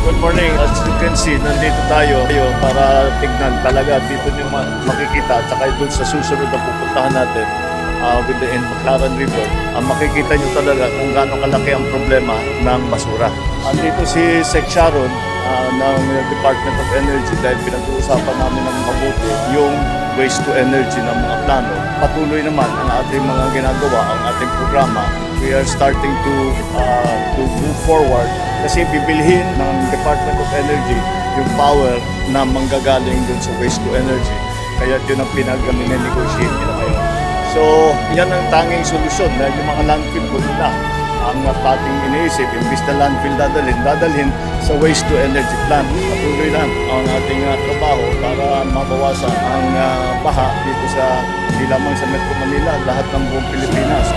Good morning. As you can see, nandito tayo para tignan talaga dito nyo makikita at saka doon sa susunod na pupuntahan natin with the Baclaran River. Makikita nyo talaga kung gaano kalaki ang problema ng basura. Andito si Sec Sharon ng Department of Energy dahil pinag-uusapan namin ng mabuti yung waste to energy ng mga plano. Patuloy naman ang ating mga ginagawa, ang ating programa. We are starting to move forward kasi bibilhin ng Department of Energy yung power na manggagaling dun sa waste to energy. Kaya yun ang pinag-negotiate nila ngayon. So, yan ang tanging solusyon na yung mga landfill po nila. Ang ating iniisip, imbis na landfill dadalhin sa waste to energy plant. Patuloy lang ang ating trabaho para mabawasan ang baha dito sa, hindi lamang sa Metro Manila, lahat ng buong Pilipinas.